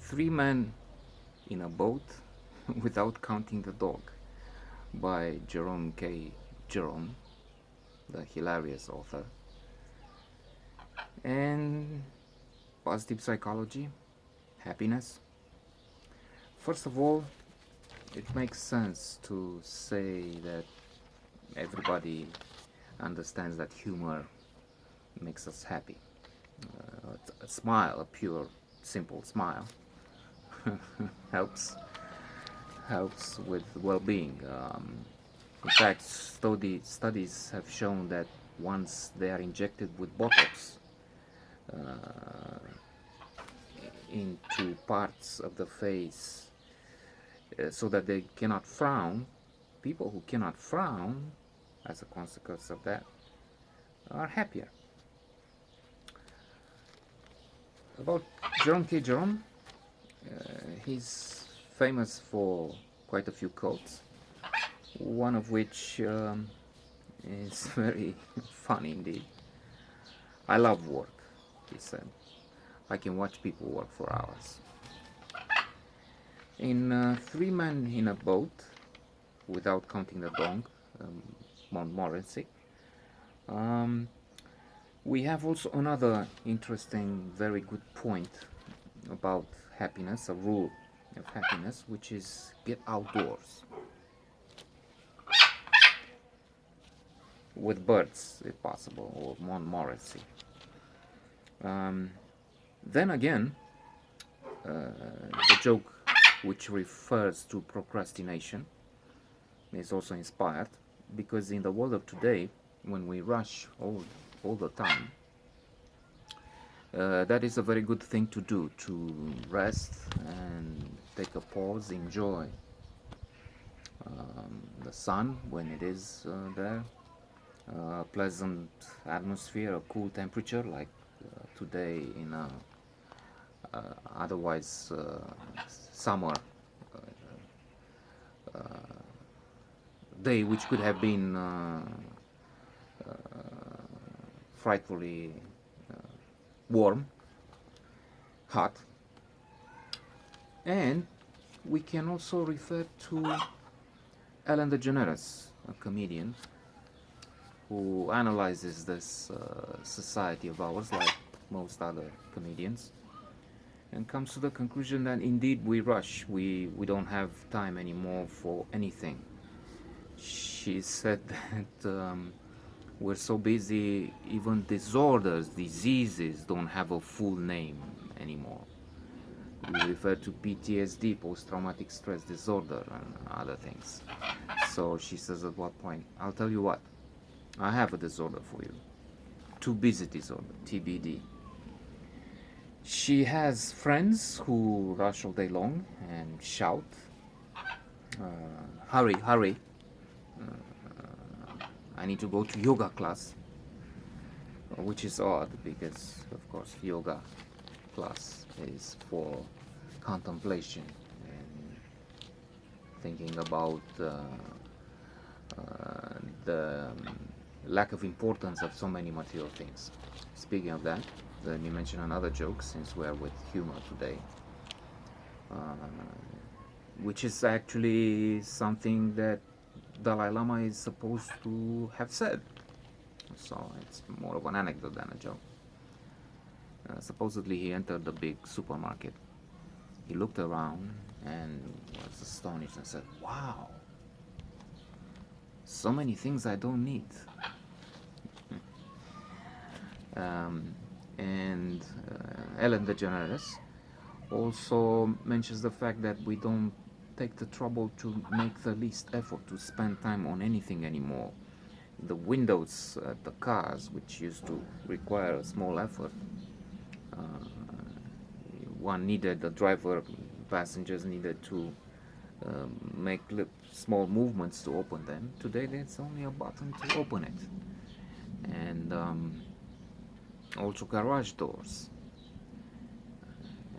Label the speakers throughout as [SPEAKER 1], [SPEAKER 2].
[SPEAKER 1] Three Men in a Boat Without Counting the Dog by Jerome, the hilarious author. And positive psychology, happiness. First of all, it makes sense to say that everybody understands that humor makes us happy. A smile, a pure, simple smile, helps with well-being. In fact, studies have shown that once they are injected with Botox into parts of the face so that they cannot frown, people who cannot frown as a consequence of that are happier. About Jerome, he's famous for quite a few quotes, one of which is very funny indeed. I love work, he said. I can watch people work for hours. In Three Men in a Boat, Without Counting the Dog, Montmorency, we have also another interesting, very good point about happiness, a rule of happiness, which is get outdoors with birds, if possible, or Montmorency. Then again, the joke which refers to procrastination is also inspired because in the world of today, when we rush all the time, that is a very good thing to do, to rest and take a pause, enjoy the sun when it is there, pleasant atmosphere, a cool temperature like today in a otherwise summer day, which could have been frightfully warm, hot. And we can also refer to Ellen DeGeneres, a comedian who analyzes this society of ours like most other comedians and comes to the conclusion that indeed we rush, we don't have time anymore for anything. She said that we're so busy, even disorders, diseases don't have a full name anymore. We refer to PTSD, post-traumatic stress disorder, and other things. So she says at what point, I'll tell you what, I have a disorder for you. Too busy disorder, TBD. She has friends who rush all day long and shout, hurry, hurry, I need to go to yoga class, which is odd because, of course, yoga class is for contemplation and thinking about the lack of importance of so many material things. Speaking of that, let me mention another joke since we are with humor today, which is actually something that Dalai Lama is supposed to have said. So it's more of an anecdote than a joke. Supposedly he entered the big supermarket. He looked around and was astonished and said, wow, so many things I don't need. And Ellen DeGeneres also mentions the fact that we don't take the trouble to make the least effort to spend time on anything anymore. The windows at the cars, which used to require a small effort, the driver, passengers needed to make small movements to open them. Today there's only a button to open it. And also garage doors.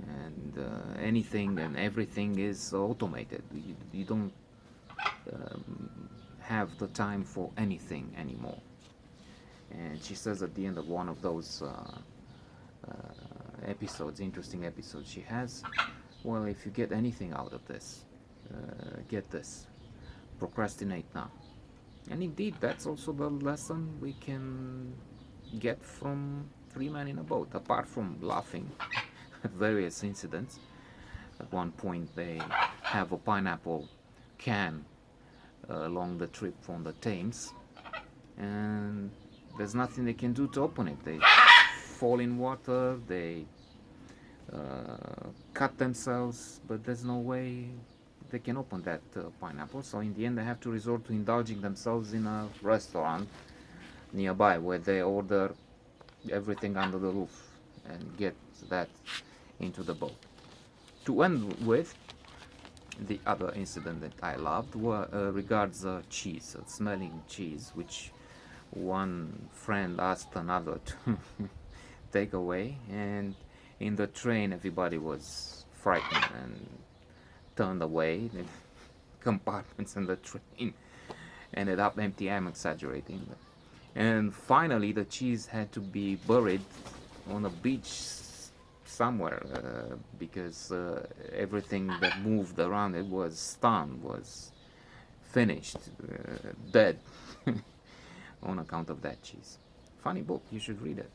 [SPEAKER 1] And anything and everything is automated. You don't have the time for anything anymore. And she says at the end of one of those episodes, interesting episodes she has, Well, if you get anything out of this, get this: procrastinate now. And indeed, that's also the lesson we can get from Three Men in a Boat, apart from laughing at various incidents. At one point, they have a pineapple can along the trip from the Thames, and there's nothing they can do to open it. They fall in water, they cut themselves, but there's no way they can open that pineapple. So in the end, they have to resort to indulging themselves in a restaurant nearby where they order everything under the roof and get that into the boat. To end with, the other incident that I loved regards cheese, smelling cheese, which one friend asked another to take away, and in the train everybody was frightened and turned away. The compartments in the train ended up empty. I'm exaggerating, and finally the cheese had to be buried on a beach somewhere because everything that moved around it was stunned, was finished, dead on account of that cheese. Funny book, you should read it.